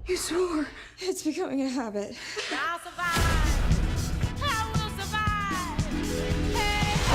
You swore. It's becoming a habit. I'll survive. I will survive.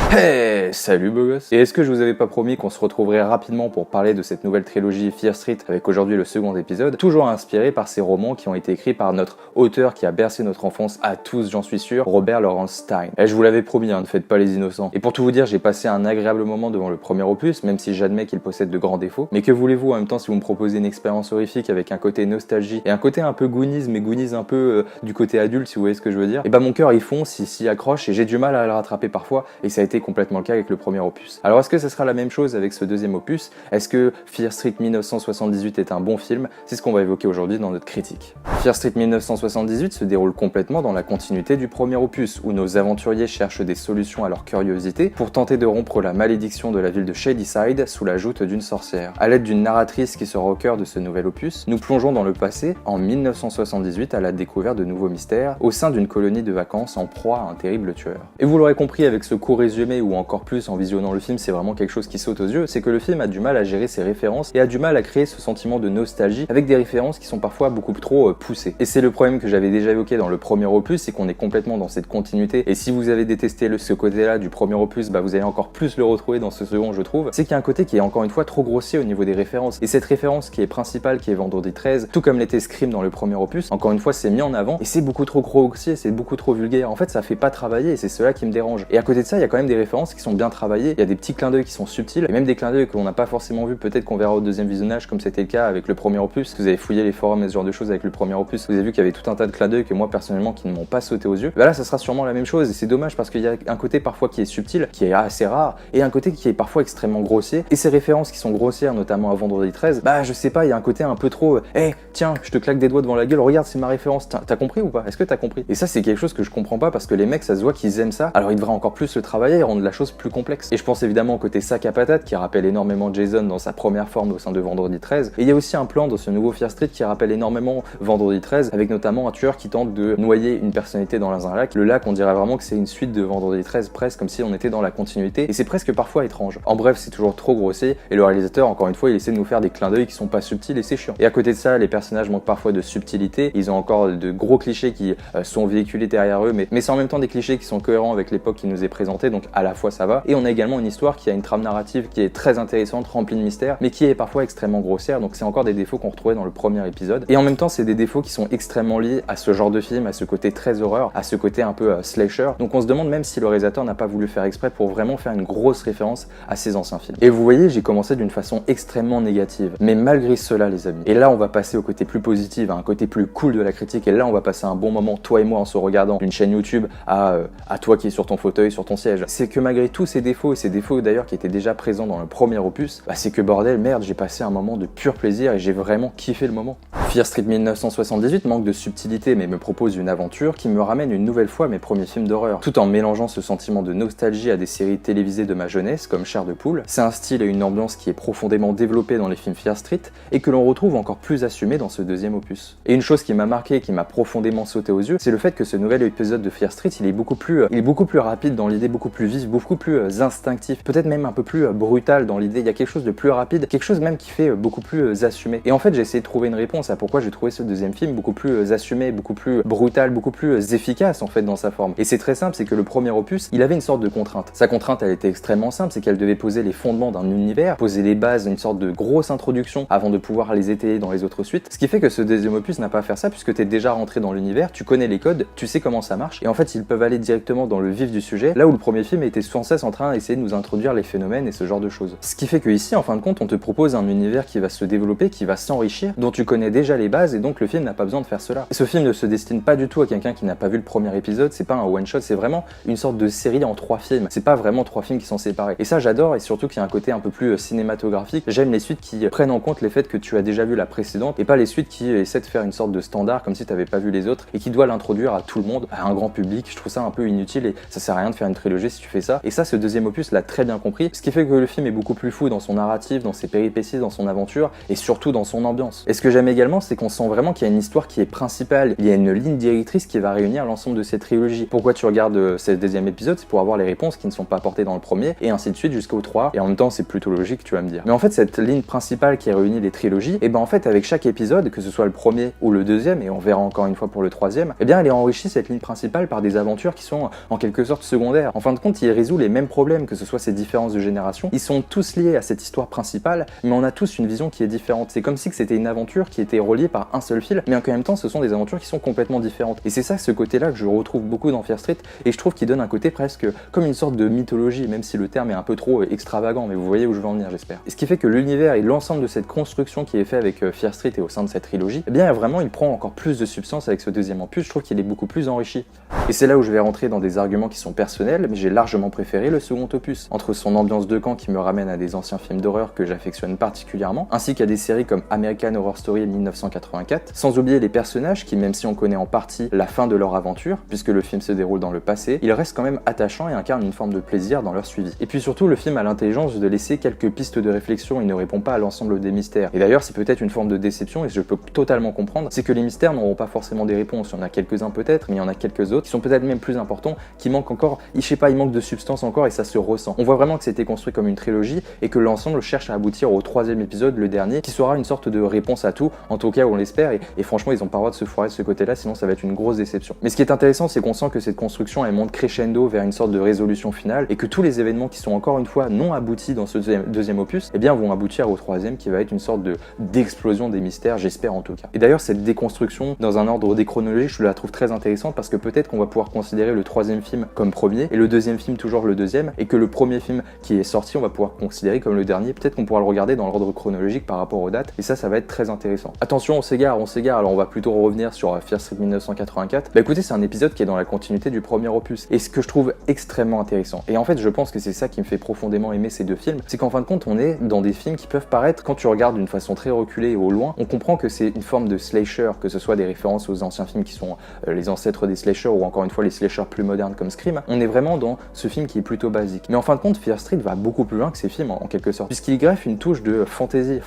Hey, salut beau gosse. Et est-ce que je vous avais pas promis qu'on se retrouverait rapidement pour parler de cette nouvelle trilogie Fear Street avec aujourd'hui le second épisode, toujours inspiré par ces romans qui ont été écrits par notre auteur qui a bercé notre enfance à tous, j'en suis sûr, Robert Lawrence Stein. Et je vous l'avais promis, ne faites pas les innocents. Et pour tout vous dire, j'ai passé un agréable moment devant le premier opus, même si j'admets qu'il possède de grands défauts. Mais que voulez-vous en même temps si vous me proposez une expérience horrifique avec un côté nostalgie et un côté un peu Goonies, mais Goonies un peu du côté adulte, si vous voyez ce que je veux dire. Et bah mon cœur il fonce, il s'y accroche et j'ai du mal à le rattraper parfois, et ça a été complètement le cas avec le premier opus. Alors est-ce que ça sera la même chose avec ce deuxième opus? Est-ce que Fear Street 1978 est un bon film? C'est ce qu'on va évoquer aujourd'hui dans notre critique. Fear Street 1978 se déroule complètement dans la continuité du premier opus, où nos aventuriers cherchent des solutions à leur curiosité pour tenter de rompre la malédiction de la ville de Shadyside sous la joute d'une sorcière. À l'aide d'une narratrice qui sera au cœur de ce nouvel opus, nous plongeons dans le passé, en 1978, à la découverte de nouveaux mystères, au sein d'une colonie de vacances en proie à un terrible tueur. Et vous l'aurez compris avec ce court résumé, ou encore plus en visionnant le film, c'est vraiment quelque chose qui saute aux yeux, c'est que le film a du mal à gérer ses références et a du mal à créer ce sentiment de nostalgie avec des références qui sont parfois beaucoup trop poussées. Et c'est le problème que j'avais déjà évoqué dans le premier opus, c'est qu'on est complètement dans cette continuité, et si vous avez détesté ce côté-là du premier opus, bah vous allez encore plus le retrouver dans ce second, je trouve. C'est qu'il y a un côté qui est encore une fois trop grossier au niveau des références, et cette référence qui est principale, qui est Vendredi 13, tout comme l'était Scream dans le premier opus, encore une fois c'est mis en avant, et c'est beaucoup trop grossier, c'est beaucoup trop vulgaire. En fait ça fait pas travailler, et c'est cela qui me dérange. Et à côté de ça, il y a quand même des références qui sont bien travaillées, il y a des petits clins d'œil qui sont subtils, et même des clins d'œil qu'on n'a pas forcément vu, peut-être qu'on verra au deuxième visionnage, comme c'était le cas avec le premier opus. Si vous avez fouillé les forums et ce genre de choses avec le premier opus, vous avez vu qu'il y avait tout un tas de clins d'œil que moi personnellement qui ne m'ont pas sauté aux yeux. Bah là ça sera sûrement la même chose, et c'est dommage parce qu'il y a un côté parfois qui est subtil, qui est assez rare, et un côté qui est parfois extrêmement grossier, et ces références qui sont grossières, notamment à Vendredi 13, bah je sais pas, il y a un côté un peu trop tiens, je te claque des doigts devant la gueule, regarde c'est ma référence, t'as compris ou pas? Est-ce que t'as compris? Et ça c'est quelque chose que je comprends pas, parce que les mecs ça se voit qu'ils aiment ça, alors ils devraient encore plus le travailler et rendre la chose plus complexe. Et je pense évidemment au côté sac à patate qui rappelle énormément Jason dans sa première forme au sein de Vendredi 13, et il y a aussi un plan dans ce nouveau Fear Street qui rappelle énormément Vendredi 13, avec notamment un tueur qui tente de noyer une personnalité dans un lac. Le lac, on dirait vraiment que c'est une suite de Vendredi 13, presque comme si on était dans la continuité, et c'est presque parfois étrange. En bref, c'est toujours trop grossier, et le réalisateur, encore une fois, il essaie de nous faire des clins d'œil qui sont pas subtils, et c'est chiant. Et à côté de ça, les personnages manquent parfois de subtilité, ils ont encore de gros clichés qui sont véhiculés derrière eux, mais c'est en même temps des clichés qui sont cohérents avec l'époque qui nous est présentée, donc à la fois ça va. Et on a également une histoire qui a une trame narrative qui est très intéressante, remplie de mystères, mais qui est parfois extrêmement grossière, donc c'est encore des défauts qu'on retrouvait dans le premier épisode. Et en même temps, c'est des défauts qui sont extrêmement liés à ce genre de film, à ce côté très horreur, à ce côté un peu slasher. Donc on se demande même si le réalisateur n'a pas voulu faire exprès pour vraiment faire une grosse référence à ses anciens films. Et vous voyez, j'ai commencé d'une façon extrêmement négative, mais malgré cela les amis, et là on va passer au côté plus positif, à un côté plus cool de la critique, et là on va passer un bon moment, toi et moi, en se regardant d'une chaîne YouTube à toi qui es sur ton fauteuil, sur ton siège. C'est que malgré tous ces défauts, et ces défauts d'ailleurs qui étaient déjà présents dans le premier opus, bah c'est que bordel, merde, j'ai passé un moment de pur plaisir et j'ai vraiment kiffé le moment. Fear Street 1978 manque de subtilité mais me propose une aventure qui me ramène une nouvelle fois à mes premiers films d'horreur, tout en mélangeant ce sentiment de nostalgie à des séries télévisées de ma jeunesse comme Chair de Poule. C'est un style et une ambiance qui est profondément développé dans les films Fear Street et que l'on retrouve encore plus assumé dans ce deuxième opus. Et une chose qui m'a marqué et qui m'a profondément sauté aux yeux, c'est le fait que ce nouvel épisode de Fear Street, il est beaucoup plus rapide dans l'idée, beaucoup plus vif, beaucoup plus instinctif, peut-être même un peu plus brutal dans l'idée. Il y a quelque chose de plus rapide, quelque chose même qui fait beaucoup plus assumé. Et en fait, j'ai essayé de trouver une réponse à pourquoi j'ai trouvé ce deuxième film beaucoup plus assumé, beaucoup plus brutal, beaucoup plus efficace en fait dans sa forme. Et c'est très simple, c'est que le premier opus, il avait une sorte de contrainte. Sa contrainte, elle était extrêmement simple, c'est qu'elle devait poser les fondements d'un univers, poser les bases, une sorte de grosse introduction avant de pouvoir les étayer dans les autres suites. Ce qui fait que ce deuxième opus n'a pas à faire ça puisque t'es déjà rentré dans l'univers, tu connais les codes, tu sais comment ça marche. Et en fait, ils peuvent aller directement dans le vif du sujet, là où le premier film était sans cesse en train d'essayer de nous introduire les phénomènes et ce genre de choses. Ce qui fait que ici, en fin de compte, on te propose un univers qui va se développer, qui va s'enrichir, dont tu connais déjà les bases, et donc le film n'a pas besoin de faire cela. Et ce film ne se destine pas du tout à quelqu'un qui n'a pas vu le premier épisode, c'est pas un one shot, c'est vraiment une sorte de série en 3 films. C'est pas vraiment 3 films qui sont séparés. Et ça j'adore, et surtout qu'il y a un côté un peu plus cinématographique. J'aime les suites qui prennent en compte les faits que tu as déjà vu la précédente, et pas les suites qui essaient de faire une sorte de standard comme si tu n'avais pas vu les autres, et qui doit l'introduire à tout le monde, à un grand public. Je trouve ça un peu inutile, et ça sert à rien de faire une trilogie si tu fais ça. Et ça, ce deuxième opus l'a très bien compris, ce qui fait que le film est beaucoup plus fou dans son narratif, dans ses péripéties, dans son aventure, et surtout dans son ambiance. Et ce que j'aime également, vraiment, c'est qu'on sent vraiment qu'il y a une histoire qui est principale, il y a une ligne directrice qui va réunir l'ensemble de cette trilogie. Pourquoi tu regardes ce deuxième épisode? C'est pour avoir les réponses qui ne sont pas apportées dans le premier, et ainsi de suite jusqu'au 3, et en même temps c'est plutôt logique, tu vas me dire. Mais en fait, cette ligne principale qui réunit les trilogies, et ben en fait avec chaque épisode, que ce soit le premier ou le deuxième, et on verra encore une fois pour le troisième, et bien elle est enrichie cette ligne principale par des aventures qui sont en quelque sorte secondaires. En fin de compte, il résout les mêmes problèmes, que ce soit ces différences de génération, ils sont tous liés à cette histoire principale, mais on a tous une vision qui est différente. C'est comme si c'était une aventure qui était reliée par un seul fil, mais en même temps ce sont des aventures qui sont complètement différentes. Et c'est ça, ce côté-là que je retrouve beaucoup dans Fear Street, et je trouve qu'il donne un côté presque comme une sorte de mythologie, même si le terme est un peu trop extravagant, mais vous voyez où je veux en venir, j'espère. Et ce qui fait que l'univers et l'ensemble de cette construction qui est fait avec Fear Street et au sein de cette trilogie, eh bien vraiment il prend encore plus de substance avec ce deuxième opus. Je trouve qu'il est beaucoup plus enrichi. Et c'est là où je vais rentrer dans des arguments qui sont personnels, mais j'ai largement préféré le second opus. Entre son ambiance de camp qui me ramène à des anciens films d'horreur que j'affectionne particulièrement, ainsi qu'à des séries comme American Horror Story 1984, sans oublier les personnages qui, même si on connaît en partie la fin de leur aventure, puisque le film se déroule dans le passé, ils restent quand même attachants et incarnent une forme de plaisir dans leur suivi. Et puis surtout, le film a l'intelligence de laisser quelques pistes de réflexion, il ne répond pas à l'ensemble des mystères. Et d'ailleurs, c'est peut-être une forme de déception, et je peux totalement comprendre, c'est que les mystères n'auront pas forcément des réponses. Il y en a quelques-uns peut-être, mais il y en a quelques autres qui sont peut-être même plus importants, qui manquent encore, je sais pas, il manque de substance encore, et ça se ressent. On voit vraiment que c'était construit comme une trilogie, et que l'ensemble cherche à aboutir au troisième épisode, le dernier, qui sera une sorte de réponse à tout, en tout cas on l'espère, et franchement ils ont pas le droit de se foirer de ce côté-là, sinon ça va être une grosse déception. Mais ce qui est intéressant, c'est qu'on sent que cette construction elle monte crescendo vers une sorte de résolution finale, et que tous les événements qui sont encore une fois non aboutis dans ce deuxième opus, eh bien vont aboutir au troisième, qui va être une sorte d'explosion des mystères, j'espère en tout cas. Et d'ailleurs cette déconstruction dans un ordre déchronologique, je la trouve très intéressante, parce que peut-être qu'on va pouvoir considérer le troisième film comme premier, et le deuxième film toujours le deuxième, et que le premier film qui est sorti, on va pouvoir considérer comme le dernier. Peut-être qu'on pourra le regarder dans l'ordre chronologique par rapport aux dates, et ça va être très intéressant. Attention, on s'égare, alors on va plutôt revenir sur Fear Street 1984. Bah écoutez, c'est un épisode qui est dans la continuité du premier opus, et ce que je trouve extrêmement intéressant. Et en fait, je pense que c'est ça qui me fait profondément aimer ces deux films, c'est qu'en fin de compte, on est dans des films qui peuvent paraître, quand tu regardes d'une façon très reculée et au loin, on comprend que c'est une forme de slasher, que ce soit des références aux anciens films qui sont les ancêtres des slashers, ou encore une fois les slashers plus modernes comme Scream. On est vraiment dans ce film qui est plutôt basique. Mais en fin de compte, Fear Street va beaucoup plus loin que ces films en quelque sorte, puisqu'il greffe une touche de fantaisie,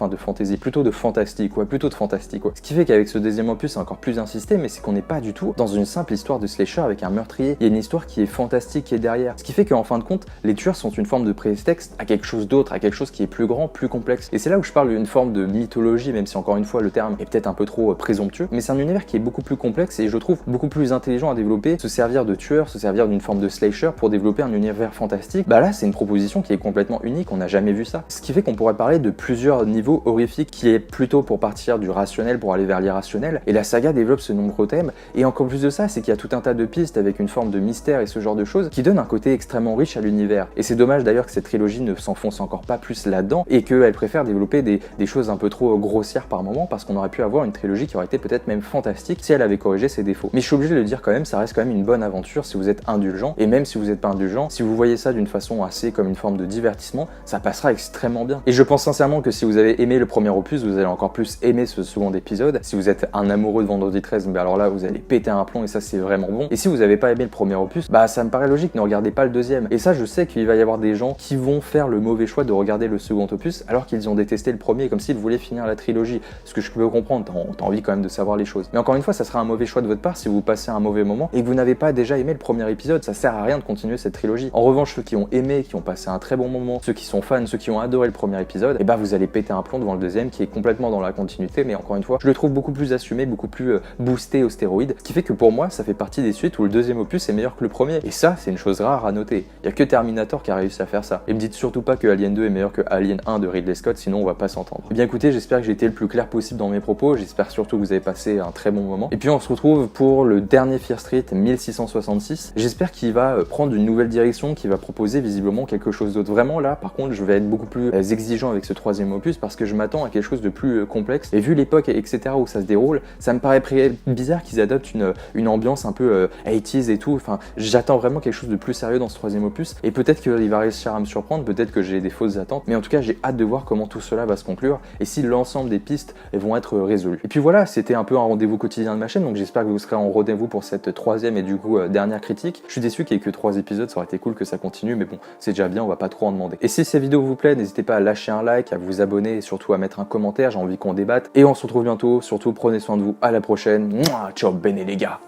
plutôt de fantastique, Ce qui fait qu'avec ce deuxième opus, c'est encore plus insisté, mais c'est qu'on n'est pas du tout dans une simple histoire de slasher avec un meurtrier. Il y a une histoire qui est fantastique qui est derrière. Ce qui fait qu'en fin de compte, les tueurs sont une forme de prétexte à quelque chose d'autre, à quelque chose qui est plus grand, plus complexe. Et c'est là où je parle d'une forme de mythologie, même si encore une fois le terme est peut-être un peu trop présomptueux, mais c'est un univers qui est beaucoup plus complexe et je trouve beaucoup plus intelligent à développer, se servir de tueurs, se servir d'une forme de slasher pour développer un univers fantastique. Bah là, c'est une proposition qui est complètement unique, on n'a jamais vu ça. Ce qui fait qu'on pourrait parler de plusieurs niveaux horrifiques qui est plutôt pour partir du rationnel pour aller vers l'irrationnel, et la saga développe ce nombreux thèmes, et encore plus de ça, c'est qu'il y a tout un tas de pistes avec une forme de mystère et ce genre de choses qui donnent un côté extrêmement riche à l'univers. Et c'est dommage d'ailleurs que cette trilogie ne s'enfonce encore pas plus là-dedans, et qu'elle préfère développer des choses un peu trop grossières par moment, parce qu'on aurait pu avoir une trilogie qui aurait été peut-être même fantastique si elle avait corrigé ses défauts. Mais je suis obligé de le dire quand même, ça reste quand même une bonne aventure si vous êtes indulgent, et même si vous n'êtes pas indulgent, si vous voyez ça d'une façon assez comme une forme de divertissement, ça passera extrêmement bien. Et je pense sincèrement que si vous avez aimé le premier opus, vous allez encore plus aimer ce second épisode. Si vous êtes un amoureux de Vendredi 13, bah alors là vous allez péter un plomb, et ça c'est vraiment bon. Et si vous n'avez pas aimé le premier opus, bah ça me paraît logique, ne regardez pas le deuxième. Et ça, je sais qu'il va y avoir des gens qui vont faire le mauvais choix de regarder le second opus alors qu'ils ont détesté le premier, comme s'ils voulaient finir la trilogie. Ce que je peux comprendre, t'as envie quand même de savoir les choses. Mais encore une fois, ça sera un mauvais choix de votre part si vous passez un mauvais moment et que vous n'avez pas déjà aimé le premier épisode. Ça sert à rien de continuer cette trilogie. En revanche, ceux qui ont aimé, qui ont passé un très bon moment, ceux qui sont fans, ceux qui ont adoré le premier épisode, et bah vous allez péter un plomb devant le deuxième qui est complètement dans la continuité, mais encore une fois, je le trouve beaucoup plus assumé, beaucoup plus boosté aux stéroïdes, ce qui fait que pour moi, ça fait partie des suites où le deuxième opus est meilleur que le premier. Et ça, c'est une chose rare à noter. Il y a que Terminator qui a réussi à faire ça. Et me dites surtout pas que Alien 2 est meilleur que Alien 1 de Ridley Scott, sinon on va pas s'entendre. Eh bien écoutez, j'espère que j'ai été le plus clair possible dans mes propos, j'espère surtout que vous avez passé un très bon moment. Et puis on se retrouve pour le dernier Fear Street 1666. J'espère qu'il va prendre une nouvelle direction, qu'il va proposer visiblement quelque chose d'autre. Vraiment là, par contre, je vais être beaucoup plus exigeant avec ce troisième opus parce que je m'attends à quelque chose de plus complexe. Et vu l'époque, etc. où ça se déroule, ça me paraît bizarre qu'ils adoptent une ambiance un peu 80s et tout. Enfin, j'attends vraiment quelque chose de plus sérieux dans ce troisième opus. Et peut-être qu'il va réussir à me surprendre, peut-être que j'ai des fausses attentes. Mais en tout cas, j'ai hâte de voir comment tout cela va se conclure et si l'ensemble des pistes vont être résolues. Et puis voilà, c'était un peu un rendez-vous quotidien de ma chaîne, donc j'espère que vous serez en rendez-vous pour cette troisième et du coup dernière critique. Je suis déçu qu'il n'y ait que 3 épisodes, ça aurait été cool que ça continue, mais bon, c'est déjà bien, on va pas trop en demander. Et si ces vidéos vous plaisent, n'hésitez pas à lâcher un like, à vous abonner et surtout à mettre un commentaire, j'ai envie qu'on débatte. Et on se se retrouve bientôt. Surtout, prenez soin de vous. À la prochaine. Mouah, ciao, bene les gars.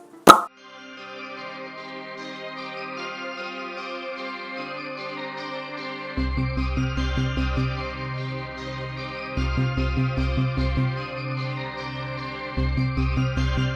Hey.